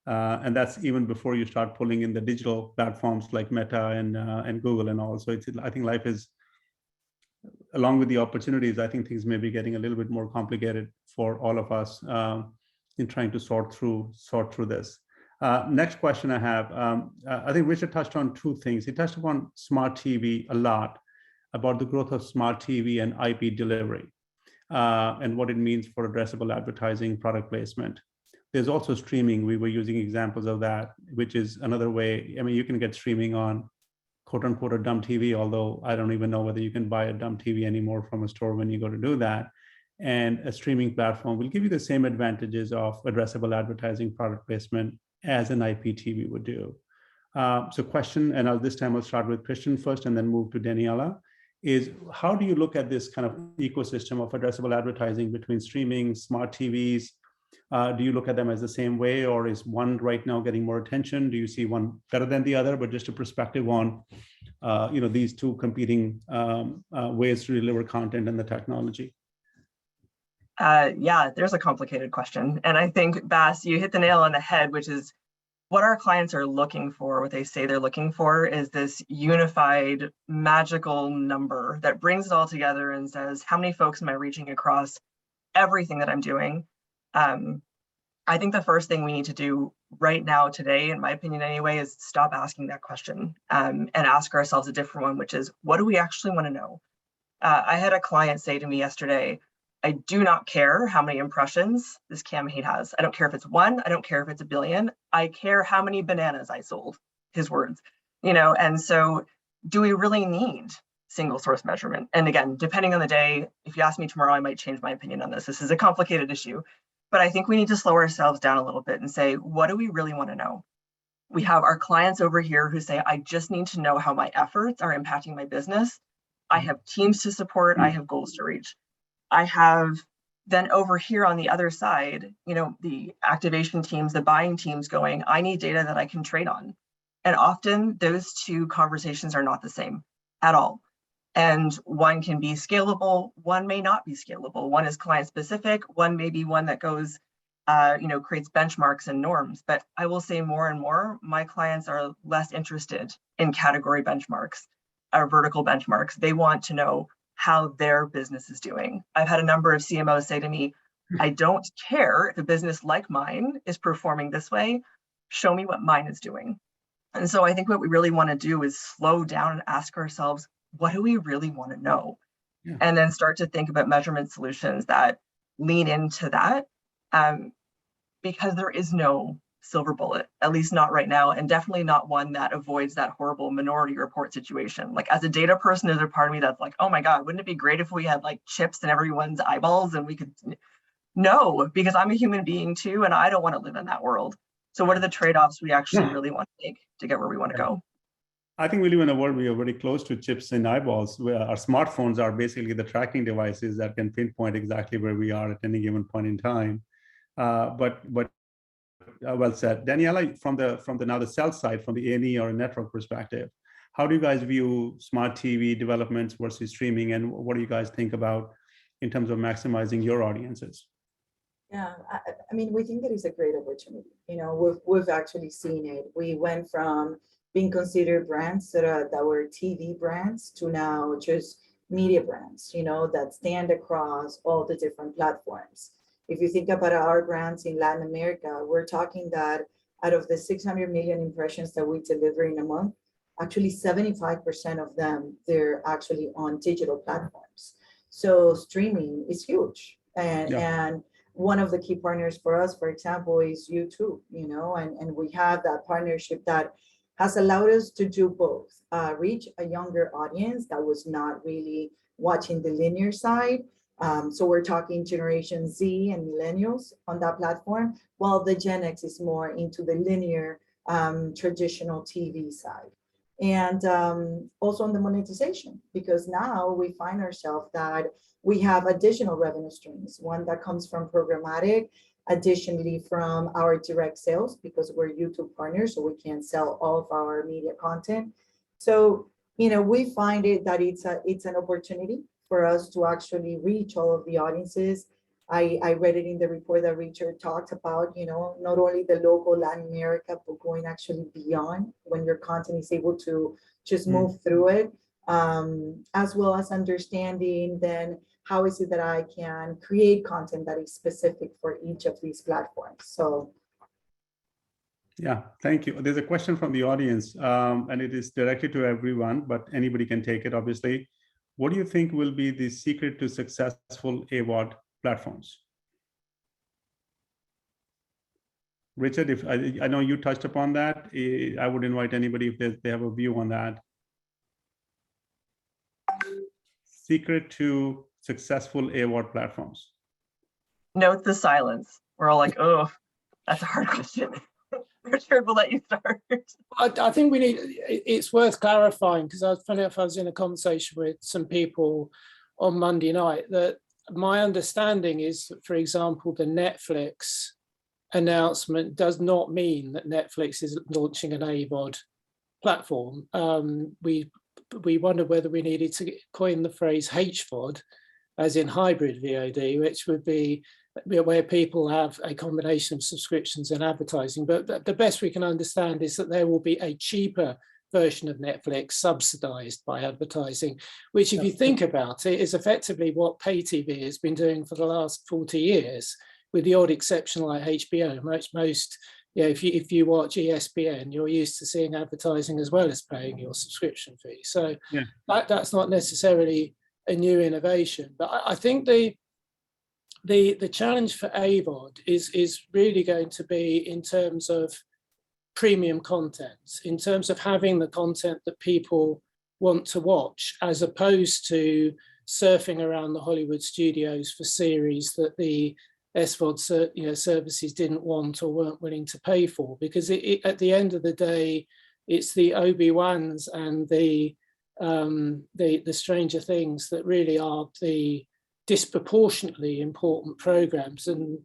And that's even before you start pulling in the digital platforms like Meta and Google and all. So I think life is, along with the opportunities, I think things may be getting a little bit more complicated for all of us in trying to sort through this. Next question I have, I think Richard touched on 2 things. He touched upon smart TV a lot, about the growth of smart TV and IP delivery, and what it means for addressable advertising, product placement. There's also streaming. We were using examples of that, which is another way. I mean, you can get streaming on quote unquote a dumb TV, although I don't even know whether you can buy a dumb TV anymore from a store when you go to do that. And a streaming platform will give you the same advantages of addressable advertising, product placement as an IPTV would do. So question, and this time I'll start with Christian first and then move to Daniela, is how do you look at this kind of ecosystem of addressable advertising between streaming, smart TVs? Do you look at them as the same way, or is one right now getting more attention? Do you see one better than the other? But just a perspective on these 2 competing ways to deliver content and the technology. Yeah, there's a complicated question. And I think, Bas, you hit the nail on the head, which is what our clients are looking for, what they say they're looking for, is this unified, magical number that brings it all together and says, how many folks am I reaching across everything that I'm doing? I think the first thing we need to do right now, today, in my opinion anyway, is stop asking that question and ask ourselves a different one, which is, what do we actually want to know? I had a client say to me yesterday, I do not care how many impressions this campaign has. I don't care if it's 1, I don't care if it's 1 billion. I care how many bananas I sold, his words. And so do we really need single source measurement? And again, depending on the day, if you ask me tomorrow, I might change my opinion on this. This is a complicated issue, but I think we need to slow ourselves down a little bit and say, what do we really want to know? We have our clients over here who say, I just need to know how my efforts are impacting my business. I have teams to support, I have goals to reach. I have then over here on the other side, the activation teams, the buying teams going, I need data that I can trade on. And often those 2 conversations are not the same at all. And one can be scalable, one may not be scalable. One is client specific, one may be one that goes, creates benchmarks and norms. But I will say more and more, my clients are less interested in category benchmarks or vertical benchmarks. They want to know how their business is doing. I've had a number of CMOs say to me, I don't care if a business like mine is performing this way, show me what mine is doing. And so I think what we really want to do is slow down and ask ourselves, what do we really want to know? Yeah. And then start to think about measurement solutions that lean into that, because there is no silver bullet, at least not right now, and definitely not one that avoids that horrible minority report situation. Like, as a data person, there's a part of me that's like, oh my God, wouldn't it be great if we had like chips in everyone's eyeballs and we could, No, because I'm a human being too, and I don't want to live in that world. So what are the trade-offs we actually really want to make to get where we want to go? I think we live in a world we are very close to chips in eyeballs, where our smartphones are basically the tracking devices that can pinpoint exactly where we are at any given point in time. But well said, Daniela. From the now the sell side, from the A&E or network perspective, how do you guys view smart TV developments versus streaming, and what do you guys think about in terms of maximizing your audiences? Yeah, I mean, we think it is a great opportunity. You know, we've actually seen it. We went from being considered brands that were TV brands to now just media brands, you know, that stand across all the different platforms. If you think about our brands in Latin America, we're talking that out of the 600 million impressions that we deliver in a month, actually 75% of them, they're actually on digital platforms. So streaming is huge. And one of the key partners for us, for example, is YouTube, you know, and we have that partnership that has allowed us to do both, reach a younger audience that was not really watching the linear side. So we're talking Generation Z and millennials on that platform, while the Gen X is more into the linear traditional TV side. And also on the monetization, because now we find ourselves that we have additional revenue streams, one that comes from programmatic, additionally from our direct sales, because we're YouTube partners, so we can sell all of our media content. So, you know, we find it that it's an opportunity for us to actually reach all of the audiences. I read it in the report that Richard talked about, you know, not only the local Latin America, but going actually beyond when your content is able to just move through it, as well as understanding then how is it that I can create content that is specific for each of these platforms. So. Yeah, thank you. There's a question from the audience, and it is directed to everyone, but anybody can take it, obviously. What do you think will be the secret to successful AVOD platforms? Richard, if I know you touched upon that, I would invite anybody if they have a view on that. Secret to successful AVOD platforms. Note the silence. We're all like, oh, that's a hard question. Richard, we'll let you start. I think it's worth clarifying, because I was in a conversation with some people on Monday night, that my understanding is that, for example, the Netflix announcement does not mean that Netflix is launching an AVOD platform. We wondered whether we needed to coin the phrase HVOD, as in hybrid VOD, which would be where people have a combination of subscriptions and advertising. But the best we can understand is that there will be a cheaper version of Netflix subsidized by advertising, which, if you think about it, is effectively what pay TV has been doing for the last 40 years, with the odd exception like HBO. Most you know, if you watch ESPN, you're used to seeing advertising as well as paying your subscription fee. So that's not necessarily a new innovation. But I think the challenge for AVOD is really going to be in terms of premium content, in terms of having the content that people want to watch, as opposed to surfing around the Hollywood studios for series that the SVOD services didn't want or weren't willing to pay for. Because at the end of the day, it's the Obi-Wans and the Stranger Things that really are the disproportionately important programs. And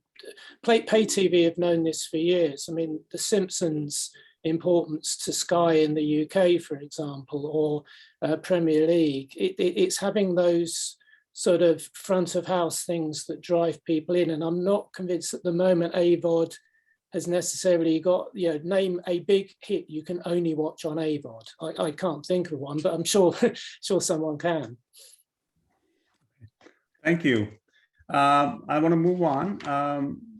pay TV have known this for years. I mean, The Simpsons' importance to Sky in the UK, for example, or Premier League, it's having those sort of front of house things that drive people in. And I'm not convinced at the moment AVOD has necessarily got, you know, name a big hit you can only watch on AVOD. I can't think of one, but I'm sure someone can. Thank you. I want to move on.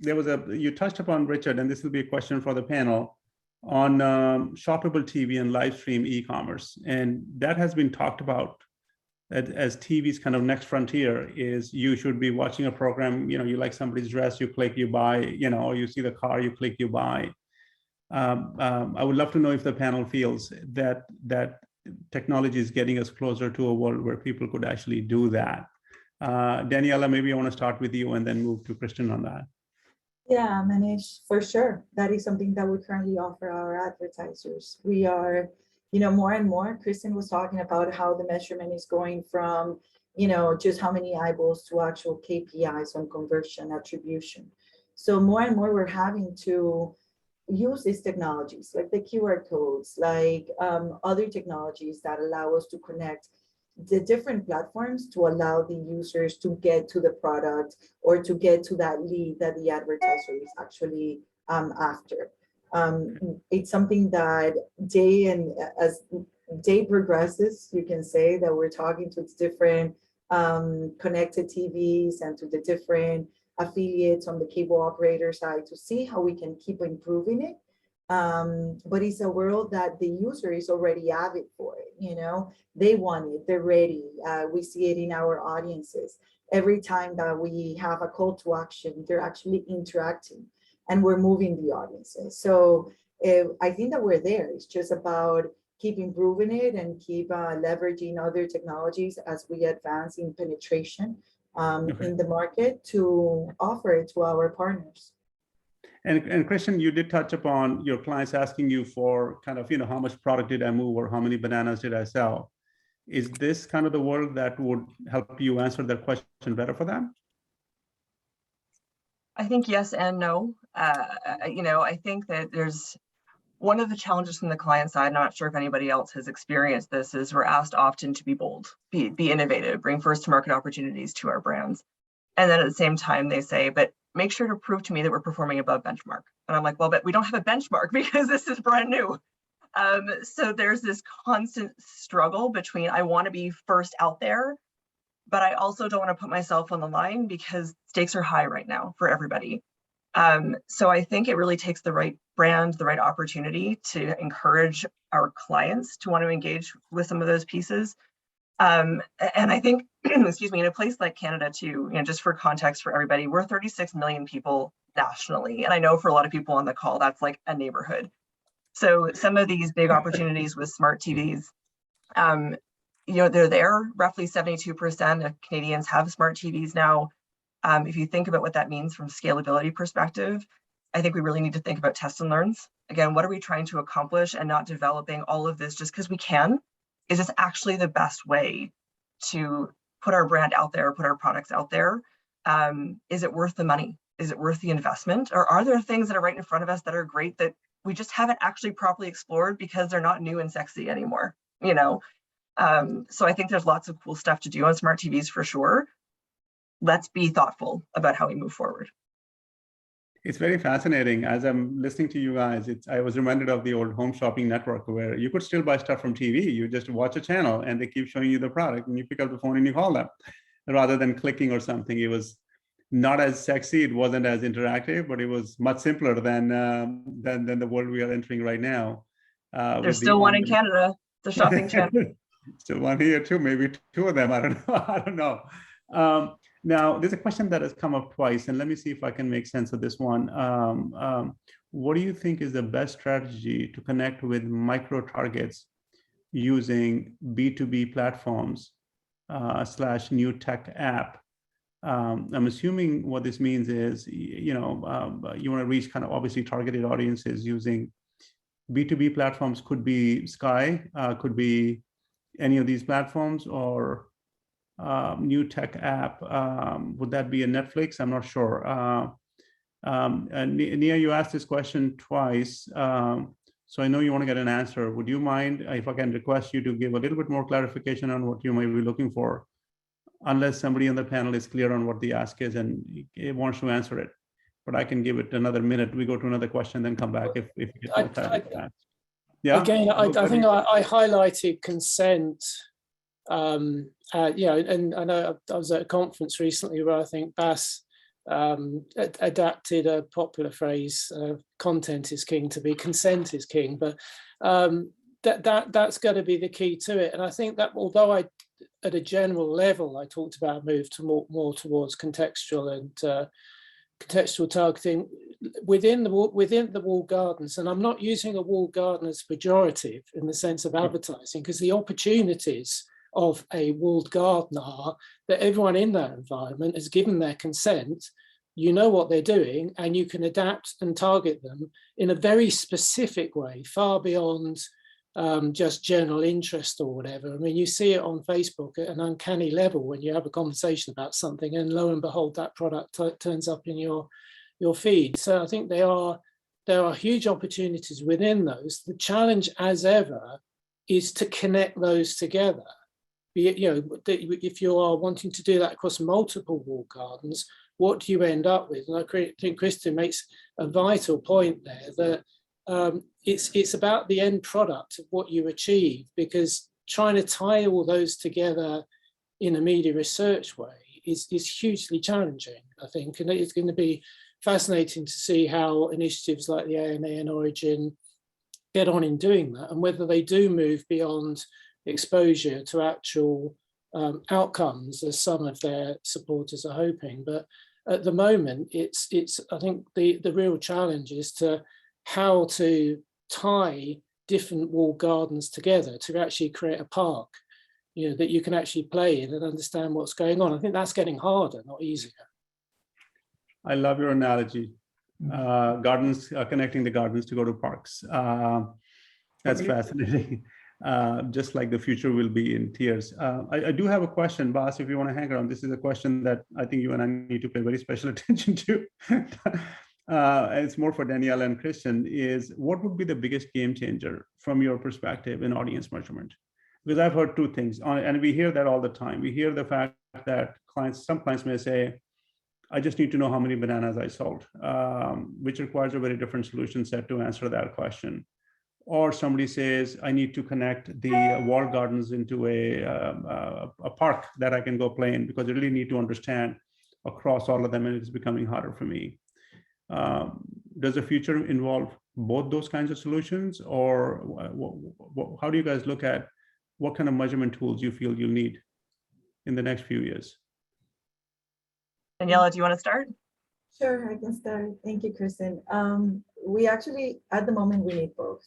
You touched upon, Richard, and this will be a question for the panel, on shoppable TV and live stream e-commerce. And that has been talked about as TV's kind of next frontier. Is you should be watching a program, you know, you like somebody's dress, you click, you buy, you know, or you see the car, you click, you buy. I would love to know if the panel feels that technology is getting us closer to a world where people could actually do that. Daniela, maybe I want to start with you and then move to Kristen on that. Yeah, Manish, for sure. That is something that we currently offer our advertisers. We are, more and more, Kristen was talking about how the measurement is going from, just how many eyeballs to actual KPIs on conversion attribution. So more and more we're having to use these technologies like the QR codes, like other technologies that allow us to connect the different platforms to allow the users to get to the product or to get to that lead that the advertiser is actually after. It's something that as day progresses, you can say that we're talking to different connected TVs and to the different affiliates on the cable operator side to see how we can keep improving it. But it's a world that the user is already avid for it, they want it, they're ready. We see it in our audiences. Every time that we have a call to action, they're actually interacting and we're moving the audiences. So I think that we're there. It's just about keep improving it and keep leveraging other technologies as we advance in penetration in the market to offer it to our partners. And Christian, you did touch upon your clients asking you for kind of, how much product did I move or how many bananas did I sell? Is this kind of the world that would help you answer that question better for them? I think yes and no. I think that there's one of the challenges from the client side, I'm not sure if anybody else has experienced this, is we're asked often to be bold, be innovative, bring first to market opportunities to our brands. And then at the same time, they say, but make sure to prove to me that we're performing above benchmark. And I'm like, well, but we don't have a benchmark because this is brand new. So there's this constant struggle between I want to be first out there, but I also don't want to put myself on the line because stakes are high right now for everybody. So I think it really takes the right brand, the right opportunity to encourage our clients to want to engage with some of those pieces. And I think, excuse me, in a place like Canada too, just for context for everybody, we're 36 million people nationally. And I know for a lot of people on the call, that's like a neighborhood. So some of these big opportunities with smart TVs, they're there. Roughly 72% of Canadians have smart TVs now. If you think about what that means from scalability perspective, I think we really need to think about test and learns. Again, what are we trying to accomplish and not developing all of this just because we can? Is this actually the best way to put our brand out there, put our products out there? Is it worth the money? Is it worth the investment? Or are there things that are right in front of us that are great that we just haven't actually properly explored because they're not new and sexy anymore? So I think there's lots of cool stuff to do on smart TVs for sure. Let's be thoughtful about how we move forward. It's very fascinating. As I'm listening to you guys, I was reminded of the old home shopping network where you could still buy stuff from TV. You just watch a channel and they keep showing you the product and you pick up the phone and you call them rather than clicking or something. It was not as sexy. It wasn't as interactive, but it was much simpler than the world we are entering right now. There's still one in Canada, the shopping channel. Still one here too, maybe two of them. I don't know. Now, there's a question that has come up twice, and let me see if I can make sense of this one. What do you think is the best strategy to connect with micro targets using B2B platforms / new tech app? I'm assuming what this means is, you want to reach kind of obviously targeted audiences using B2B platforms. Could be Sky, could be any of these platforms, or new tech app. Would that be a Netflix? I'm not sure. Nia, you asked this question twice, so I know you want to get an answer. Would you mind if I can request you to give a little bit more clarification on what you might be looking for, unless somebody on the panel is clear on what the ask is and it wants to answer it. But I can give it another minute. We go to another question, then come back if you get more time. Yeah. Again, I think I highlighted consent. And I know I was at a conference recently where I think Bas adapted a popular phrase, content is king, to be consent is king, but that's got to be the key to it. And I think that although at a general level, I talked about a move to more towards contextual and contextual targeting within the walled gardens, and I'm not using a walled garden as pejorative in the sense of advertising, because the opportunities of a walled garden are that everyone in that environment has given their consent, you know what they're doing, and you can adapt and target them in a very specific way, far beyond just general interest or whatever. I mean, you see it on Facebook at an uncanny level when you have a conversation about something and lo and behold, that product turns up in your feed. So I think there are huge opportunities within those. The challenge, as ever, is to connect those together. If you are wanting to do that across multiple walled gardens, what do you end up with? And I think Kristen makes a vital point there that it's about the end product of what you achieve, because trying to tie all those together in a media research way is hugely challenging, I think. And it's going to be fascinating to see how initiatives like the ANA and Origin get on in doing that, and whether they do move beyond exposure to actual outcomes, as some of their supporters are hoping. But at the moment, it's I think the real challenge is to how to tie different walled gardens together to actually create a park, that you can actually play in and understand what's going on. I think that's getting harder, not easier. I love your analogy. Gardens, connecting the gardens to go to parks. That's fascinating. Just like the future will be in tiers. I do have a question, Bas, if you want to hang around. This is a question that I think you and I need to pay very special attention to. It's more for Daniela and Christian, is what would be the biggest game changer from your perspective in audience measurement? Because I've heard two things, and we hear that all the time. We hear the fact that some clients may say, I just need to know how many bananas I sold, which requires a very different solution set to answer that question. Or somebody says, I need to connect the walled gardens into a park that I can go play in, because I really need to understand across all of them, and it's becoming harder for me. Does the future involve both those kinds of solutions? Or how do you guys look at what kind of measurement tools you feel you'll need in the next few years? Daniela, do you want to start? Sure, I can start. Thank you, Kristen. We actually, at the moment, we need both.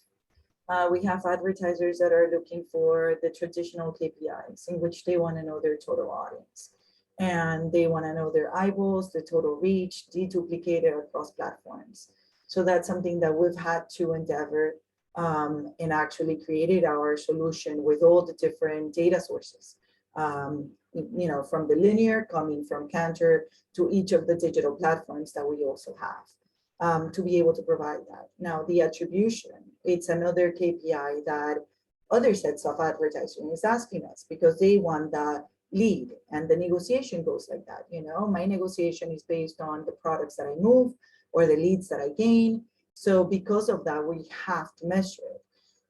We have advertisers that are looking for the traditional KPIs in which they want to know their total audience. And they want to know their eyeballs, the total reach, deduplicated across platforms. So that's something that we've had to endeavor and actually created our solution with all the different data sources. From the linear, coming from Kantar, to each of the digital platforms that we also have. To be able to provide that. Now, the attribution, it's another KPI that other sets of advertising is asking us, because they want that lead, and the negotiation goes like that. My negotiation is based on the products that I move or the leads that I gain. So because of that, we have to measure it.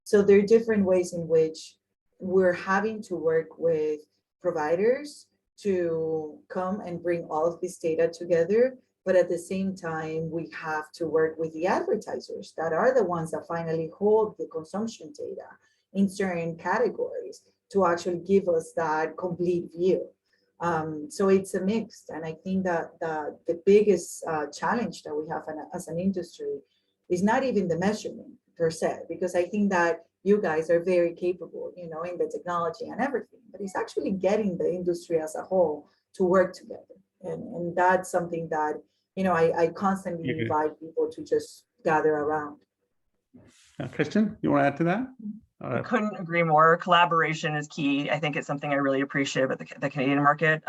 So there are different ways in which we're having to work with providers to come and bring all of this data together. But at the same time, we have to work with the advertisers that are the ones that finally hold the consumption data in certain categories to actually give us that complete view. So it's a mix. And I think that the biggest challenge that we have as an industry is not even the measurement per se, because I think that you guys are very capable, in the technology and everything, but it's actually getting the industry as a whole to work together. And that's something that, I constantly invite people to just gather around. Kristen, you want to add to that? I couldn't agree more. Collaboration is key. I think it's something I really appreciate about the Canadian market.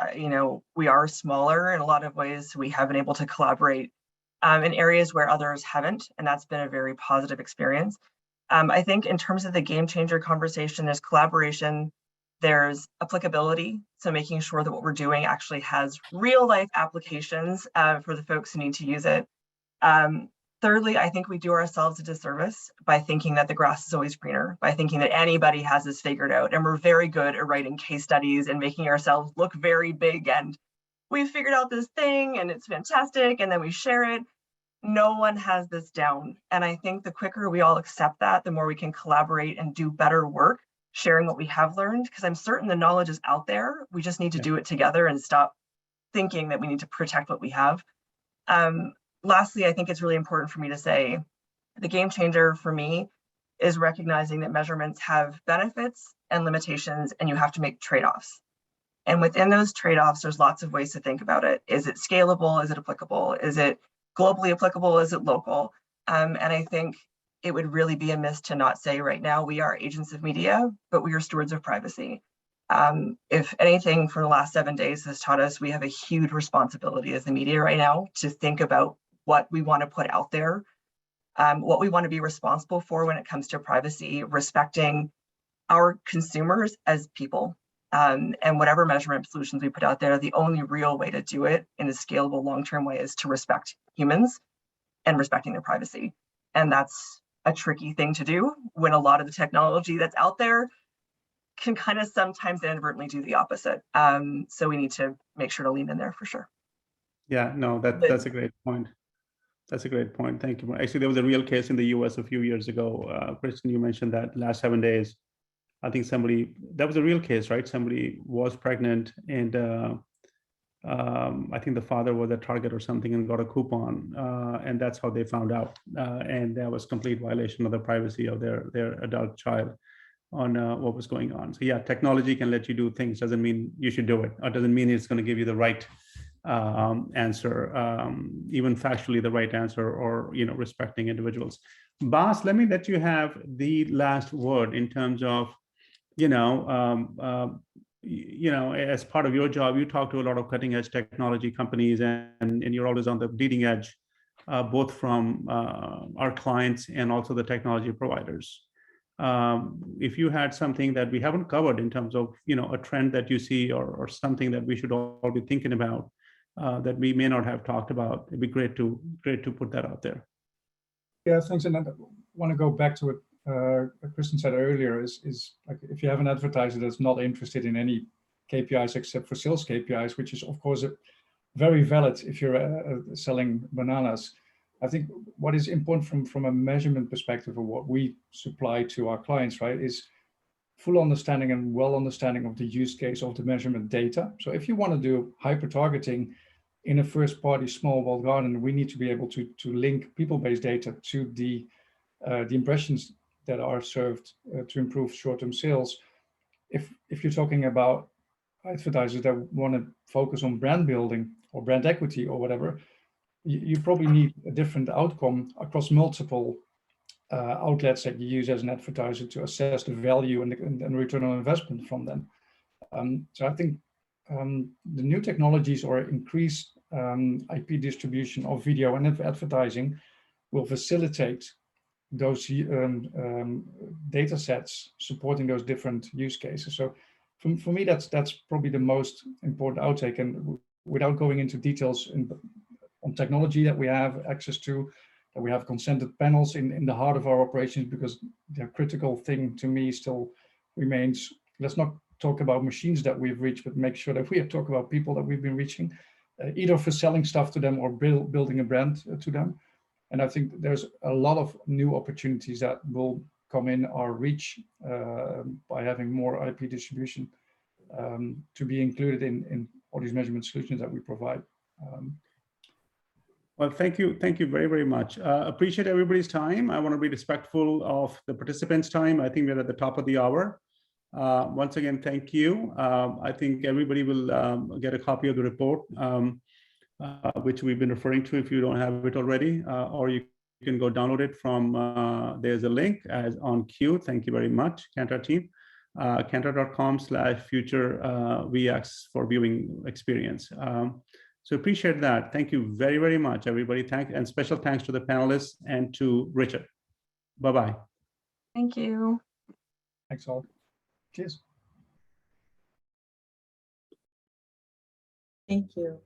We are smaller in a lot of ways. We have been able to collaborate in areas where others haven't, and that's been a very positive experience. I think in terms of the game changer conversation, there's collaboration, there's applicability. So making sure that what we're doing actually has real life applications for the folks who need to use it. Thirdly, I think we do ourselves a disservice by thinking that the grass is always greener, by thinking that anybody has this figured out. And we're very good at writing case studies and making ourselves look very big. And we've figured out this thing and it's fantastic. And then we share it. No one has this down. And I think the quicker we all accept that, the more we can collaborate and do better work, sharing what we have learned, because I'm certain the knowledge is out there. We just need to do it together and stop thinking that we need to protect what we have. Lastly, I think it's really important for me to say the game changer for me is recognizing that measurements have benefits and limitations, and you have to make trade-offs. And within those trade-offs, there's lots of ways to think about it. Is it scalable? Is it applicable? Is it globally applicable? Is it local? And I think it would really be amiss to not say right now, we are agents of media, but we are stewards of privacy. If anything from the last 7 days has taught us, we have a huge responsibility as the media right now to think about what we want to put out there, what we want to be responsible for when it comes to privacy, respecting our consumers as people. And whatever measurement solutions we put out there, the only real way to do it in a scalable long-term way is to respect humans and respecting their privacy. And that's a tricky thing to do when a lot of the technology that's out there can kind of sometimes inadvertently do the opposite. So we need to make sure to lean in there for sure. Yeah, no, that's a great point. That's a great point. Thank you. Actually, there was a real case in the US a few years ago. Kristen, you mentioned that last 7 days. I think that was a real case, right? Somebody was pregnant and I think the father was a Target or something and got a coupon. And that's how they found out. And that was complete violation of the privacy of their adult child on what was going on. So yeah, technology can let you do things, doesn't mean you should do it, or doesn't mean it's going to give you the right answer, even factually the right answer, or respecting individuals. Bas, let me let you have the last word in terms of as part of your job, you talk to a lot of cutting edge technology companies, and you're always on the leading edge, both from our clients and also the technology providers. If you had something that we haven't covered in terms of a trend that you see, or something that we should all be thinking about that we may not have talked about, it'd be great to put that out there. Yeah, thanks. And I want to go back to what Kristen said earlier, is like, if you have an advertiser that's not interested in any KPIs except for sales KPIs, which is of course very valid if you're selling bananas. I think what is important from a measurement perspective of what we supply to our clients, right, is full understanding and well understanding of the use case of the measurement data. So if you want to do hyper targeting in a first party small walled garden, we need to be able to link people-based data to the impressions that are served to improve short-term sales. If you're talking about advertisers that want to focus on brand building or brand equity or whatever, you probably need a different outcome across multiple outlets that you use as an advertiser to assess the value and return on investment from them. So I think the new technologies or increased IP distribution of video and advertising will facilitate those data sets supporting those different use cases. So for me, that's probably the most important outtake. And without going into details on technology that we have access to, that we have consented panels in the heart of our operations, because the critical thing to me still remains, let's not talk about machines that we've reached, but make sure that we talk about people that we've been reaching, either for selling stuff to them or building a brand to them. And I think there's a lot of new opportunities that will come in our reach by having more IP distribution to be included in all these measurement solutions that we provide. Well, thank you very, very much. Appreciate everybody's time. I want to be respectful of the participants' time. I think we're at the top of the hour. Once again, thank you. I think everybody will get a copy of the report, which we've been referring to if you don't have it already, or you can go download it from, there's a link as on queue. Thank you very much, Kantar team. Kantar.com/future-VX for viewing experience. So appreciate that. Thank you very, very much, everybody. And special thanks to the panelists and to Richard. Bye-bye. Thank you. Thanks all. Cheers. Thank you.